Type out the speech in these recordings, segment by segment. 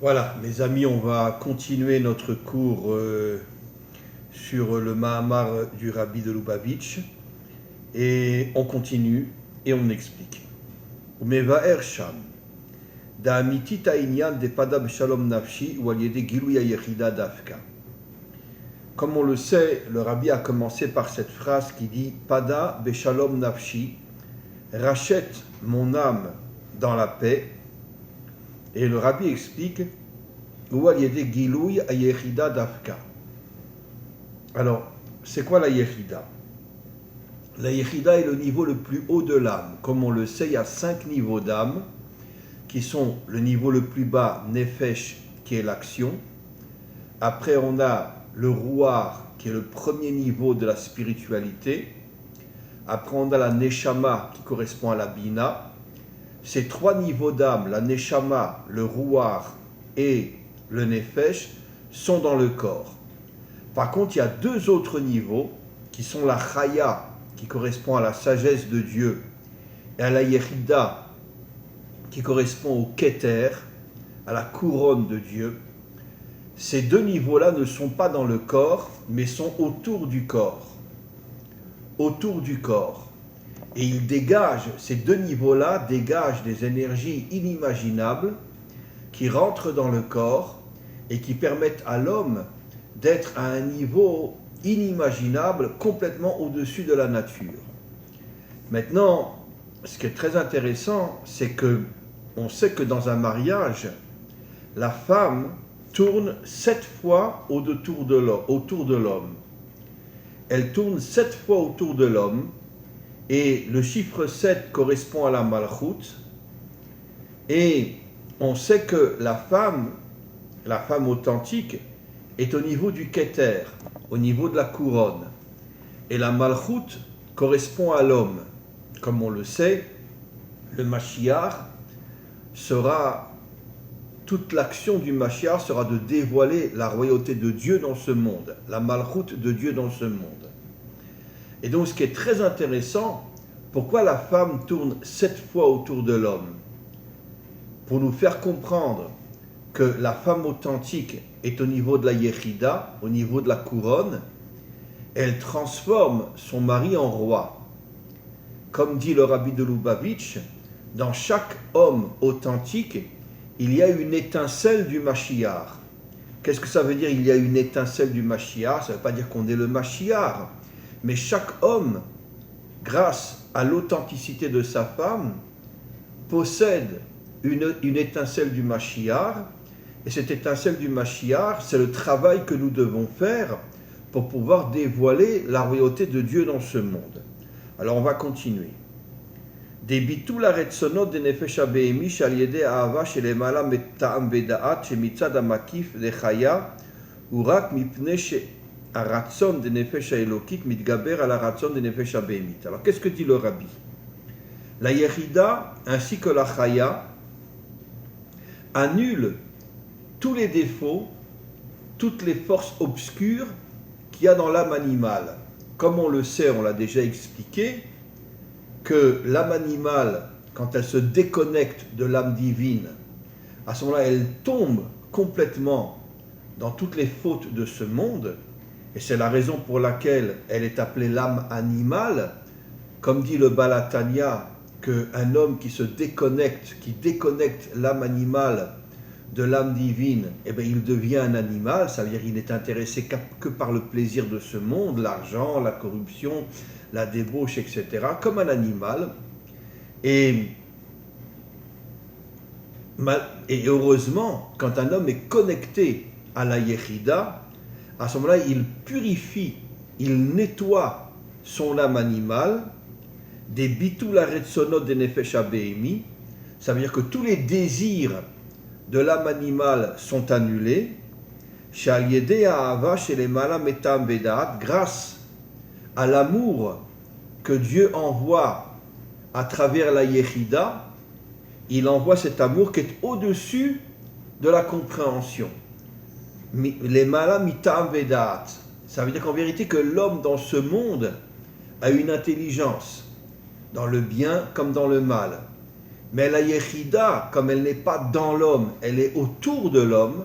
Voilà, mes amis, on va continuer notre cours sur le Mahamar du Rabbi de Lubavitch et on continue et on explique. Umevaer sham da'amiti ta'inyan de pada b'shalom nafshi ou aliede giluya yechida dafka. Comme on le sait, le Rabbi a commencé par cette phrase qui dit pada b'shalom nafshi, rachète mon âme dans la paix. Et le Rabbi explique ou aliede giluy yechida dafka. Alors, c'est quoi la Yechida? La Yechida est le niveau le plus haut de l'âme. Comme on le sait, il y a 5 niveaux d'âme qui sont le niveau le plus bas, Nefesh, qui est l'action. Après, on a le Ruach, qui est le premier niveau de la spiritualité. Après, on a la Neshama, qui correspond à la Bina. Ces 3 niveaux d'âme, la Neshama, le Ruach et le Nefesh, sont dans le corps. Par contre, il y a 2 autres niveaux qui sont la Chaya, qui correspond à la sagesse de Dieu, et à la Yechida, qui correspond au Keter, à la couronne de Dieu. Ces 2 niveaux-là ne sont pas dans le corps, mais sont autour du corps. Autour du corps. Et ils dégagent, ces 2 niveaux-là dégagent des énergies inimaginables qui rentrent dans le corps et qui permettent à l'homme d'être à un niveau inimaginable, complètement au-dessus de la nature. Maintenant, ce qui est très intéressant, c'est que on sait que dans un mariage, la femme tourne 7 fois autour de l'homme. Elle tourne 7 fois autour de l'homme, et le chiffre 7 correspond à la Malchut, et on sait que la femme authentique, est au niveau du Keter, au niveau de la couronne. Et la Malchut correspond à l'homme. Comme on le sait, le Mashiach toute l'action du Mashiach sera de dévoiler la royauté de Dieu dans ce monde, la Malchut de Dieu dans ce monde. Et donc ce qui est très intéressant, pourquoi la femme tourne 7 fois autour de l'homme? Pour nous faire comprendre que la femme authentique est au niveau de la Yechida, au niveau de la couronne, elle transforme son mari en roi. Comme dit le Rabbi de Lubavitch, dans chaque homme authentique, il y a une étincelle du Mashiach. Qu'est-ce que ça veut dire, il y a une étincelle du Mashiach? Ça ne veut pas dire qu'on est le Mashiach, mais chaque homme, grâce à l'authenticité de sa femme, possède une étincelle du Mashiach. Et cette étincelle du Mashiach, c'est le travail que nous devons faire pour pouvoir dévoiler la royauté de Dieu dans ce monde. Alors on va continuer. Debitu la retzonot de nefesh habehemi shal yedei ahava shelemala metam veda'at shemitzad hamakif lechaya urak mipnei she'aratzon de nefesh haelokit mitgaber al haratzon de nefesh habehemit. Alors qu'est-ce que dit le Rabbi? La Yechida ainsi que la Chaya annulent tous les défauts, toutes les forces obscures qu'il y a dans l'âme animale. Comme on le sait, on l'a déjà expliqué, que l'âme animale, quand elle se déconnecte de l'âme divine, à ce moment-là, elle tombe complètement dans toutes les fautes de ce monde, et c'est la raison pour laquelle elle est appelée l'âme animale, comme dit le Baal HaTanya, qu'un homme qui se déconnecte, qui déconnecte l'âme animale de l'âme divine, eh bien, il devient un animal, ça veut dire qu'il n'est intéressé que par le plaisir de ce monde, l'argent, la corruption, la débauche, etc., comme un animal. Et heureusement, quand un homme est connecté à la Yechida, à ce moment-là, il purifie, il nettoie son âme animale, des bitul haretzonot de nefesh habehemi, ça veut dire que tous les désirs de l'âme animale sont annulés, grâce à l'amour que Dieu envoie à travers la Yechida. Il envoie cet amour qui est au-dessus de la compréhension. Les malam mitam vedat, ça veut dire qu'en vérité que l'homme dans ce monde a une intelligence, dans le bien comme dans le mal. Mais la Yechida, comme elle n'est pas dans l'homme, elle est autour de l'homme,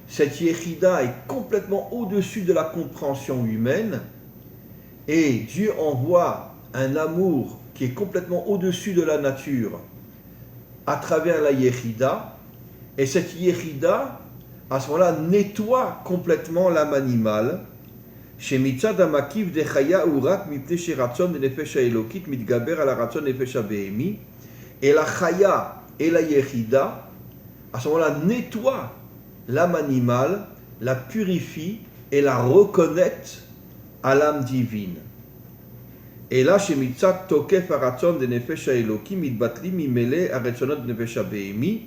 cette Yechida est complètement au-dessus de la compréhension humaine, et Dieu envoie un amour qui est complètement au-dessus de la nature à travers la Yechida, et cette Yechida, à ce moment-là, nettoie complètement l'âme animale. Chez Mitzad Amakiv de Chaya Urak Mipne Sheratzon de Nefesh Elokit Mitgaber ala Ratzon Nefesh Behemi, et la Chaya et la Yechida, à ce moment-là, nettoient l'âme animale, la purifient et la reconnectent à l'âme divine. Et là, chez Mitzad Tokef Aratzon de Nefesh Elokim Mitbatli Mimele Aratzonot de Nefesh Behemi.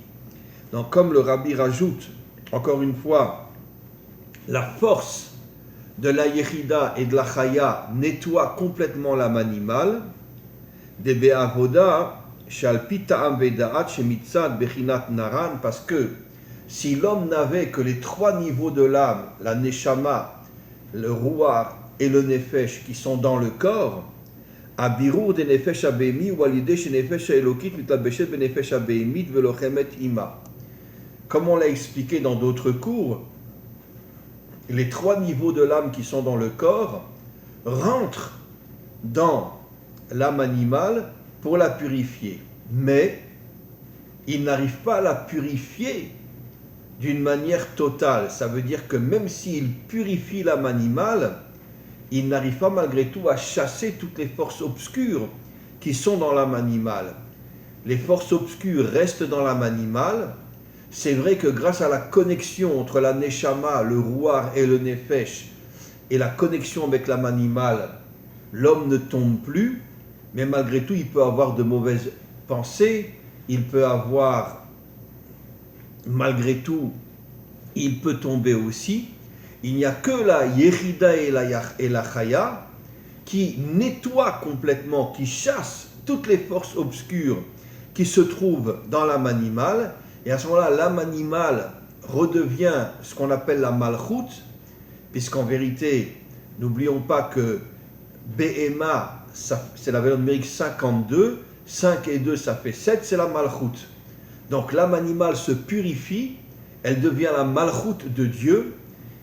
Donc, comme le Rabbi rajoute, encore une fois, la force de la Yechida et de la Chaya nettoie complètement l'âme animale. De Be'avoda, Shalpi Ta'am Veda'at, chez Mitzad Bechinat Naran, parce que si l'homme n'avait que les trois niveaux de l'âme, la Neshama, le Ruach et le Nefesh qui sont dans le corps, Abirur de Nefesh Abehemi ou Alideh chez Nefesh Elokit Mitlabeshet be Nefesh Abehemit velochemet ima. Comme on l'a expliqué dans d'autres cours, les trois niveaux de l'âme qui sont dans le corps rentrent dans l'âme animale pour la purifier. Mais ils n'arrivent pas à la purifier d'une manière totale. Ça veut dire que même s'ils purifient l'âme animale, ils n'arrivent pas malgré tout à chasser toutes les forces obscures qui sont dans l'âme animale. Les forces obscures restent dans l'âme animale. C'est vrai que grâce à la connexion entre la Neshama, le Ruach et le Nefesh, et la connexion avec l'âme animale, l'homme ne tombe plus, mais malgré tout, il peut avoir de mauvaises pensées, il peut avoir, malgré tout, il peut tomber aussi. Il n'y a que la Yechida et la Chaya qui nettoient complètement, qui chassent toutes les forces obscures qui se trouvent dans l'âme animale. Et à ce moment-là, l'âme animale redevient ce qu'on appelle la Malchut, puisqu'en vérité, n'oublions pas que Behema, c'est la valeur numérique 52, 5 et 2, ça fait 7, c'est la Malchut. Donc l'âme animale se purifie, elle devient la Malchut de Dieu,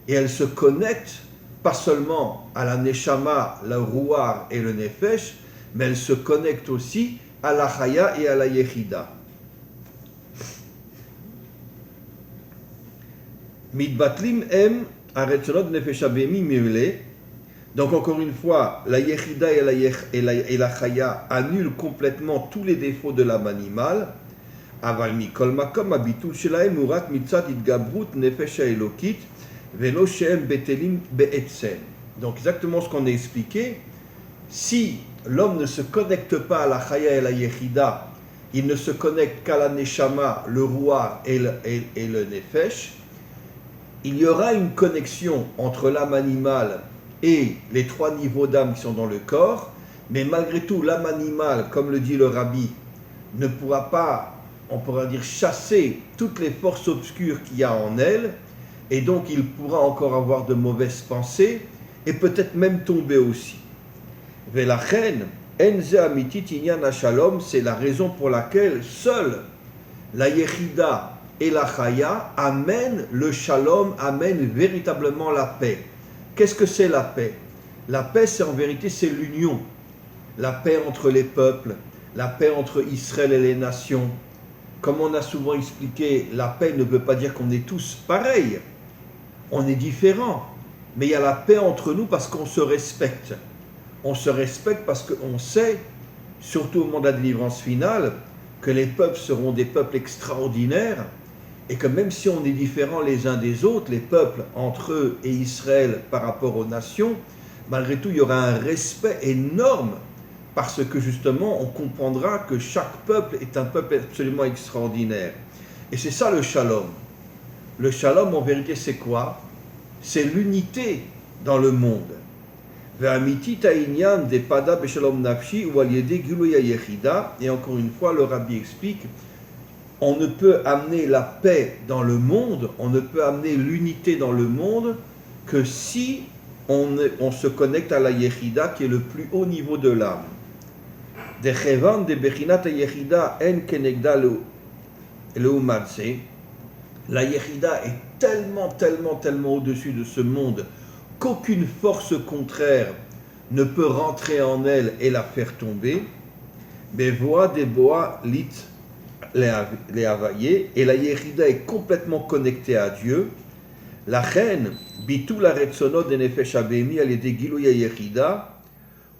et elle se connecte pas seulement à la Neshama, le Ruach et le Nefesh, mais elle se connecte aussi à la Chaya et à la Yechida. Mitbatlim em aretzonot nefesh abehemi mivle. Donc encore une fois, la Yechida et la Chaya annulent complètement tous les défauts de l'âme animale. Aval mikol makom habitul shelahem urat mitzat itgabrut nefesh haelokit velo shehem betelim be'etzen. Donc exactement ce qu'on a expliqué. Si l'homme ne se connecte pas à la Chaya et la Yechida, il ne se connecte qu'à la Neshama, le Ruach et le Nefesh, il y aura une connexion entre l'âme animale et les trois niveaux d'âme qui sont dans le corps, mais malgré tout, l'âme animale, comme le dit le Rabbi, ne pourra pas, on pourra dire, chasser toutes les forces obscures qu'il y a en elle, et donc il pourra encore avoir de mauvaises pensées, et peut-être même tomber aussi. Velachen, enze amitit inyan hashalom, c'est la raison pour laquelle seule la Yechida et la Chaya amènent le shalom, amènent véritablement la paix. Qu'est-ce que c'est la paix? La paix, c'est en vérité, c'est l'union. La paix entre les peuples, la paix entre Israël et les nations. Comme on a souvent expliqué, la paix ne veut pas dire qu'on est tous pareils. On est différents. Mais il y a la paix entre nous parce qu'on se respecte. On se respecte parce qu'on sait, surtout au moment de la délivrance finale, que les peuples seront des peuples extraordinaires et que même si on est différents les uns des autres, les peuples entre eux et Israël par rapport aux nations, malgré tout, il y aura un respect énorme parce que justement, on comprendra que chaque peuple est un peuple absolument extraordinaire. Et c'est ça le shalom. Le shalom, en vérité, c'est quoi? C'est l'unité dans le monde. Et encore une fois, le Rabbi explique, on ne peut amener la paix dans le monde, on ne peut amener l'unité dans le monde que si on se connecte à la Yechida qui est le plus haut niveau de l'âme. de chevan de bechinat yechida en kenegda leumatze. La yechida est tellement au-dessus de ce monde qu'aucune force contraire ne peut rentrer en elle et la faire tomber. Bevoa de boa lit les havaye, et la yechida est complètement connectée à Dieu. La reine bitul aretsonot de nefesh abemi al yede giluy yechida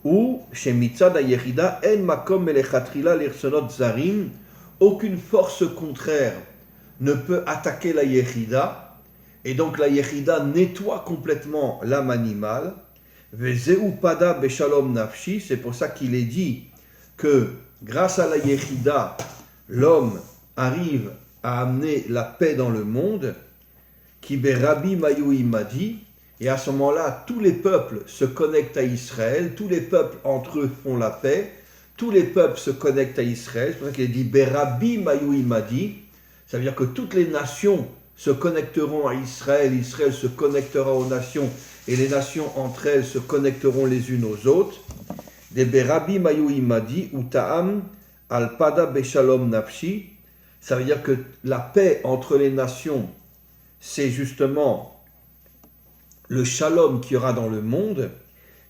ou chez mitzad yechida en makom melechatrila l'ersonot zarim. Aucune force contraire ne peut attaquer la yechida, et donc la yechida nettoie complètement l'âme animale. Vezeu pada beshalom nafshi, c'est pour ça qu'il est dit que grâce à la yechida, l'homme arrive à amener la paix dans le monde. Qui berabi mayu imadi, et à ce moment-là, tous les peuples se connectent à Israël, tous les peuples entre eux font la paix, tous les peuples se connectent à Israël. C'est pour ça qu'il est dit berabi mayu imadi, ça veut dire que toutes les nations se connecteront à Israël, Israël se connectera aux nations, et les nations entre elles se connecteront les unes aux autres. De berabi mayu imadi utaam al pada beshalom nafshi, ça veut dire que la paix entre les nations, c'est justement le shalom qu'il y aura dans le monde,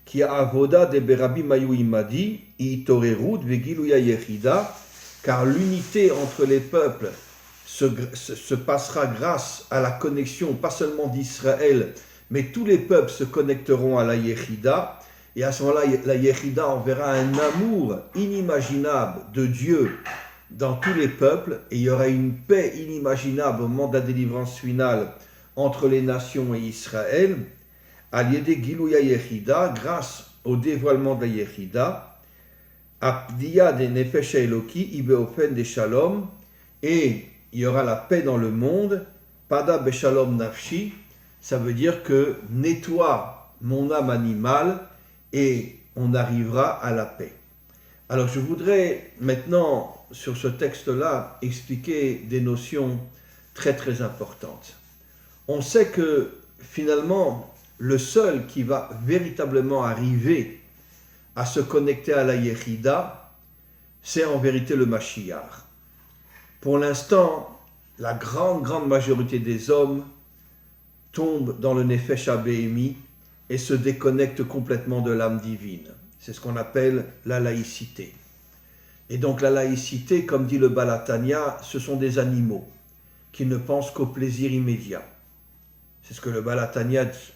qui a avoda de berabi mayu imadi itorerut vegiluya yechida, car l'unité entre les peuples se passera grâce à la connexion, pas seulement d'Israël, mais tous les peuples se connecteront à la yechida, et à ce moment-là, la yechida enverra un amour inimaginable de Dieu dans tous les peuples, et il y aura une paix inimaginable au moment de la délivrance finale entre les nations et Israël, al-yede giluya yechida, grâce au dévoilement de la yechida, abdiya de nefesh eloki ibeofen de shalom, et il y aura la paix dans le monde, pada beshalom nafshi, ça veut dire que nettoie mon âme animale et on arrivera à la paix. Alors je voudrais maintenant, sur ce texte-là, expliquer des notions très importantes. On sait que finalement, le seul qui va véritablement arriver à se connecter à la yechida, c'est en vérité le Mashiach. Pour l'instant, la grande majorité des hommes tombent dans le Nefesh Abémi et se déconnectent complètement de l'âme divine. C'est ce qu'on appelle la laïcité. Et donc la laïcité, comme dit le Baal HaTanya, ce sont des animaux qui ne pensent qu'au plaisir immédiat. C'est ce que le Baal HaTanya dit.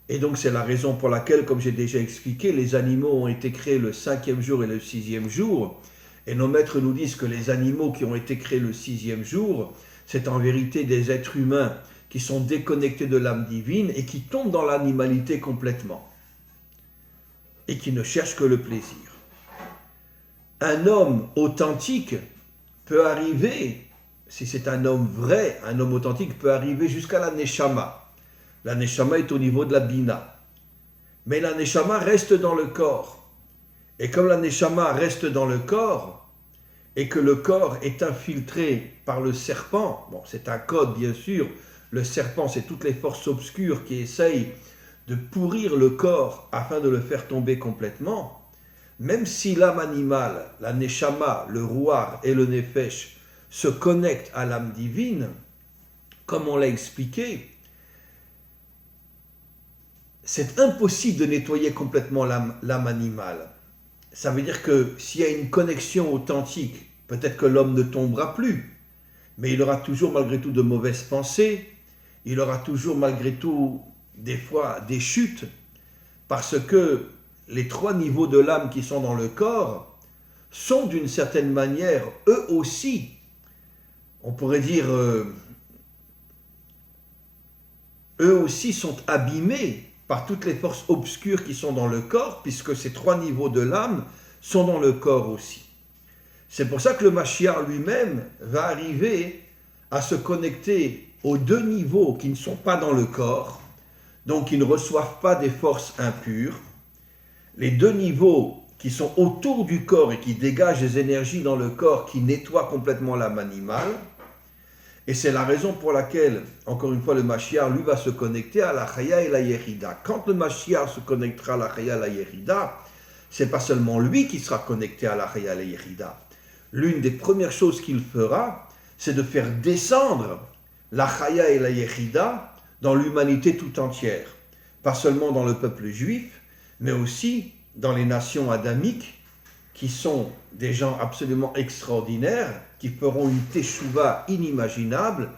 Et donc c'est la raison pour laquelle, comme j'ai déjà expliqué, les animaux ont été créés le 5e jour et le 6e jour. Et nos maîtres nous disent que les animaux qui ont été créés le 6e jour, c'est en vérité des êtres humains qui sont déconnectés de l'âme divine et qui tombent dans l'animalité complètement. Et qui ne cherchent que le plaisir. Un homme authentique peut arriver, si c'est un homme vrai, un homme authentique peut arriver jusqu'à la Neshama. La Neshama est au niveau de la Bina. Mais la Neshama reste dans le corps. Et comme la Neshama reste dans le corps, et que le corps est infiltré par le serpent, bon, c'est un code bien sûr, le serpent c'est toutes les forces obscures qui essayent de pourrir le corps afin de le faire tomber complètement, même si l'âme animale, la Neshama, le Ruach et le Nefesh se connectent à l'âme divine, comme on l'a expliqué, c'est impossible de nettoyer complètement l'âme animale. Ça veut dire que s'il y a une connexion authentique, peut-être que l'homme ne tombera plus, mais il aura toujours malgré tout de mauvaises pensées, il aura toujours malgré tout des fois des chutes, parce que les 3 niveaux de l'âme qui sont dans le corps sont d'une certaine manière, eux aussi, on pourrait dire, eux aussi sont abîmés par toutes les forces obscures qui sont dans le corps, puisque ces 3 niveaux de l'âme sont dans le corps aussi. C'est pour ça que le Mashiach lui-même va arriver à se connecter aux 2 niveaux qui ne sont pas dans le corps, donc qui ne reçoivent pas des forces impures, les 2 niveaux qui sont autour du corps et qui dégagent des énergies dans le corps qui nettoient complètement l'âme animale. Et c'est la raison pour laquelle, encore une fois, le Mashiach, lui, va se connecter à la Chaya et la Yechida. Quand le Mashiach se connectera à la Chaya et la Yechida, c'est pas seulement lui qui sera connecté à la Chaya et à la Yechida. L'une des premières choses qu'il fera, c'est de faire descendre la Chaya et la Yechida dans l'humanité tout entière. Pas seulement dans le peuple juif, mais aussi dans les nations adamiques, qui sont des gens absolument extraordinaires, qui feront une teshuva inimaginable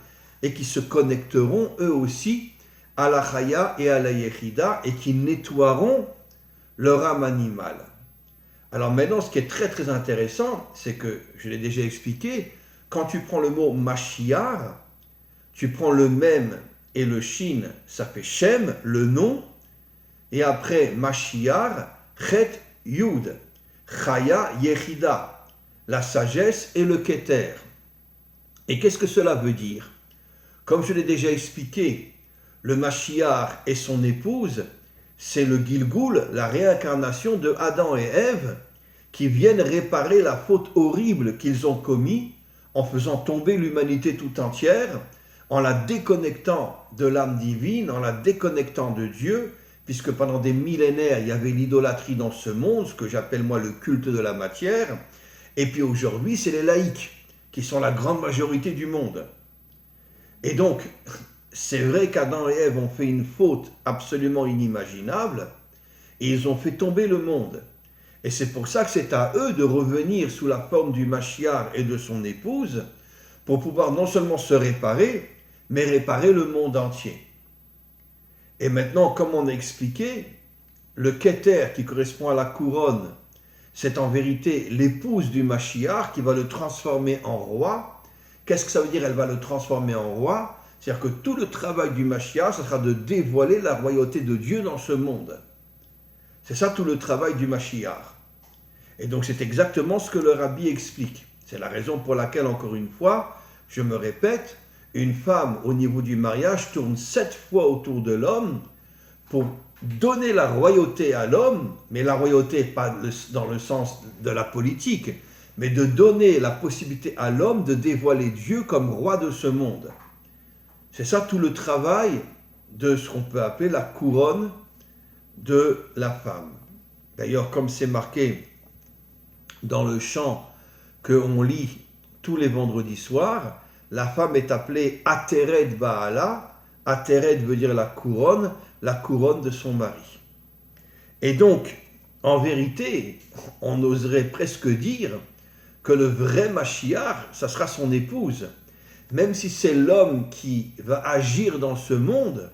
et qui se connecteront eux aussi à la Chaya et à la Yechida et qui nettoieront leur âme animale. Alors maintenant, ce qui est très très intéressant, c'est que, je l'ai déjà expliqué, quand tu prends le mot Mashiach, tu prends le Mem et le Shin, ça fait Shem, le nom, et après Mashiach, Chet Yud, Chaya Yechida, la sagesse et le Keter. Et qu'est-ce que cela veut dire? Comme je l'ai déjà expliqué, le Mashiach et son épouse, c'est le Gilgul, la réincarnation de Adam et Ève, qui viennent réparer la faute horrible qu'ils ont commise en faisant tomber l'humanité tout entière, en la déconnectant de l'âme divine, en la déconnectant de Dieu, puisque pendant des millénaires, il y avait l'idolâtrie dans ce monde, ce que j'appelle moi le culte de la matière, et puis aujourd'hui, c'est les laïcs, qui sont la grande majorité du monde. Et donc, c'est vrai qu'Adam et Ève ont fait une faute absolument inimaginable, et ils ont fait tomber le monde. Et c'est pour ça que c'est à eux de revenir sous la forme du Mashiach et de son épouse, pour pouvoir non seulement se réparer, mais réparer le monde entier. Et maintenant, comme on a expliqué, le Keter qui correspond à la couronne, c'est en vérité l'épouse du Mashiach qui va le transformer en roi. Qu'est-ce que ça veut dire, elle va le transformer en roi? C'est-à-dire que tout le travail du Mashiach, ce sera de dévoiler la royauté de Dieu dans ce monde. C'est ça tout le travail du Mashiach. Et donc c'est exactement ce que le Rabbi explique. C'est la raison pour laquelle, encore une fois, je me répète, une femme au niveau du mariage tourne 7 fois autour de l'homme pour donner la royauté à l'homme, mais la royauté pas dans le sens de la politique, mais de donner la possibilité à l'homme de dévoiler Dieu comme roi de ce monde. C'est ça tout le travail de ce qu'on peut appeler la couronne de la femme. D'ailleurs, comme c'est marqué dans le chant qu'on lit tous les vendredis soirs, la femme est appelée Ateret Baala. Ateret veut dire la couronne de son mari. Et donc, en vérité, on oserait presque dire que le vrai Mashiach, ça sera son épouse. Même si c'est l'homme qui va agir dans ce monde,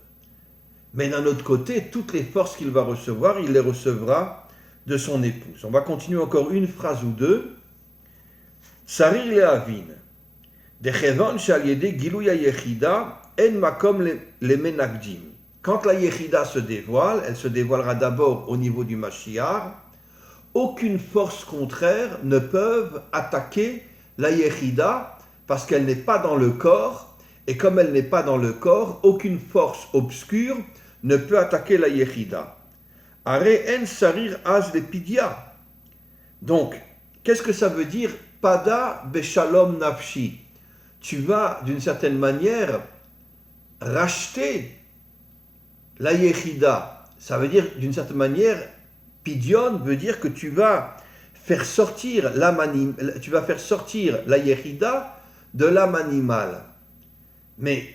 mais d'un autre côté, toutes les forces qu'il va recevoir, il les recevra de son épouse. On va continuer encore une phrase ou deux. Sarir le'avin. Dechevan shal yede gilui hayechida en makom le menakdim. Quand la yechida se dévoile, elle se dévoilera d'abord au niveau du Mashiach. Aucune force contraire ne peut attaquer la yechida parce qu'elle n'est pas dans le corps. Et comme elle n'est pas dans le corps, aucune force obscure ne peut attaquer la yechida. Are en sarir az lepidia. Donc, qu'est-ce que ça veut dire? Pada beshalom nafshi. Tu vas, d'une certaine manière, racheter la yechida. Ça veut dire, d'une certaine manière, pidion veut dire que tu vas faire sortir la yechida de l'âme animale. Mais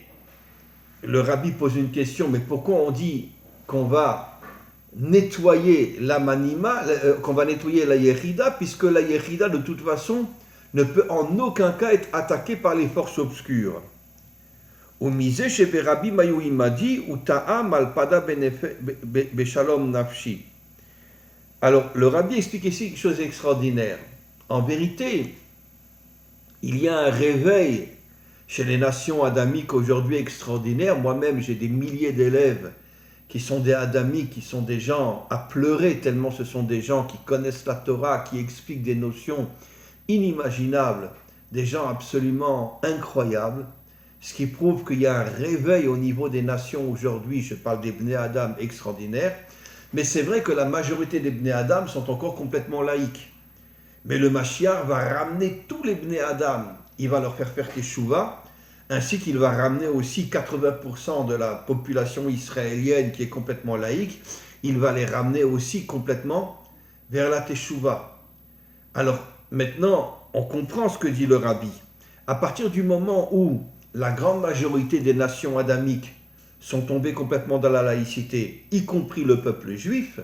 le rabbi pose une question, mais pourquoi on dit qu'on va nettoyer l'âme animale, qu'on va nettoyer la yechida, puisque la yechida, de toute façon, ne peut en aucun cas être attaquée par les forces obscures. Alors, le rabbi explique ici quelque chose d'extraordinaire. En vérité, il y a un réveil chez les nations adamiques aujourd'hui extraordinaire. Moi-même, j'ai des milliers d'élèves qui sont des adamiques, qui sont des gens à pleurer, tellement ce sont des gens qui connaissent la Torah, qui expliquent des notions inimaginables, des gens absolument incroyables, ce qui prouve qu'il y a un réveil au niveau des nations aujourd'hui. Je parle des Bnei Adam extraordinaires, mais c'est vrai que la majorité des Bnei Adam sont encore complètement laïcs. Mais le Mashiach va ramener tous les Bnei Adam, il va leur faire teshuva, ainsi qu'il va ramener aussi 80% de la population israélienne qui est complètement laïque, il va les ramener aussi complètement vers la Teshuvah. Alors maintenant, on comprend ce que dit le rabbi. À partir du moment où la grande majorité des nations adamiques sont tombées complètement dans la laïcité, y compris le peuple juif,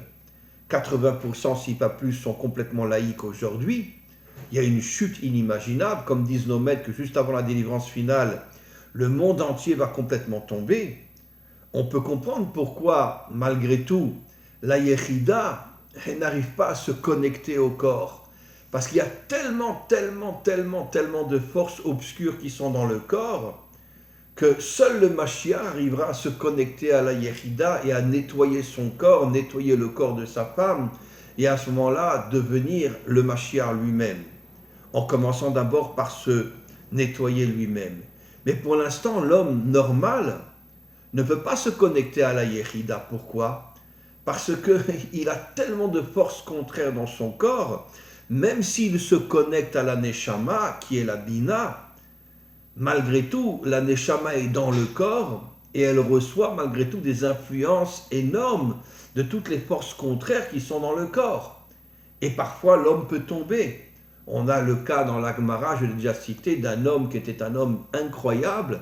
80% si pas plus sont complètement laïcs aujourd'hui, il y a une chute inimaginable, comme disent nos maîtres que juste avant la délivrance finale, le monde entier va complètement tomber. On peut comprendre pourquoi, malgré tout, la Yechida n'arrive pas à se connecter au corps. Parce qu'il y a tellement de forces obscures qui sont dans le corps, que seul le Mashiach arrivera à se connecter à la Yechida et à nettoyer son corps, nettoyer le corps de sa femme, et à ce moment-là, devenir le Mashiach lui-même. En commençant d'abord par se nettoyer lui-même. Mais pour l'instant, l'homme normal ne peut pas se connecter à la Yechida. Pourquoi ? Parce qu'il a tellement de forces contraires dans son corps, même s'il se connecte à la Neshama, qui est la Bina, malgré tout, la Neshama est dans le corps et elle reçoit malgré tout des influences énormes de toutes les forces contraires qui sont dans le corps. Et parfois, l'homme peut tomber. On a le cas dans la Gemara, je l'ai déjà cité, d'un homme qui était un homme incroyable.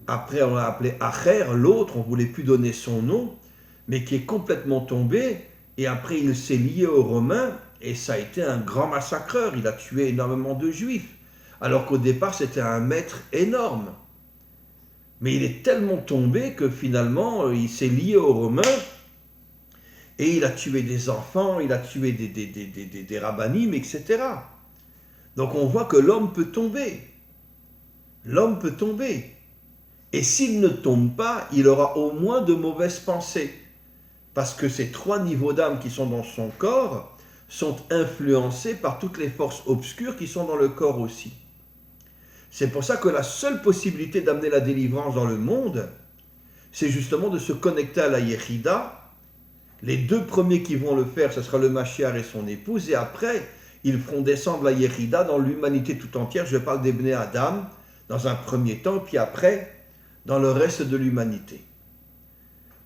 Après, on l'a appelé Acher, l'autre, on ne voulait plus donner son nom, mais qui est complètement tombé. Et après, il s'est lié aux Romains, et ça a été un grand massacreur. Il a tué énormément de Juifs, alors qu'au départ, c'était un maître énorme. Mais il est tellement tombé que finalement, il s'est lié aux Romains, et il a tué des enfants, il a tué des rabbinim, etc. Donc on voit que l'homme peut tomber. L'homme peut tomber. Et s'il ne tombe pas, il aura au moins de mauvaises pensées. Parce que ces 3 niveaux d'âme qui sont dans son corps sont influencés par toutes les forces obscures qui sont dans le corps aussi. C'est pour ça que la seule possibilité d'amener la délivrance dans le monde, c'est justement de se connecter à la Yechida. Les 2 premiers qui vont le faire, ce sera le Mashiach et son épouse, et après, ils feront descendre la Yechida dans l'humanité tout entière. Je parle des Bnei Adam dans un premier temps, puis après, dans le reste de l'humanité.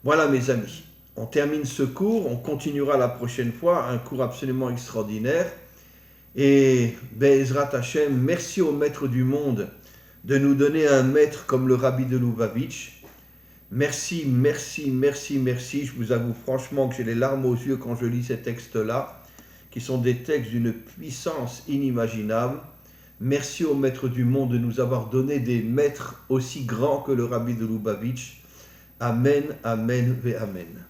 Voilà mes amis, on termine ce cours, on continuera la prochaine fois, un cours absolument extraordinaire. Et Be'ezrat Hashem, merci au maître du monde de nous donner un maître comme le Rabbi de Lubavitch. Merci. Je vous avoue franchement que j'ai les larmes aux yeux quand je lis ces textes-là, qui sont des textes d'une puissance inimaginable. Merci au maître du monde de nous avoir donné des maîtres aussi grands que le Rabbi de Lubavitch. Amen, amen, ve amen.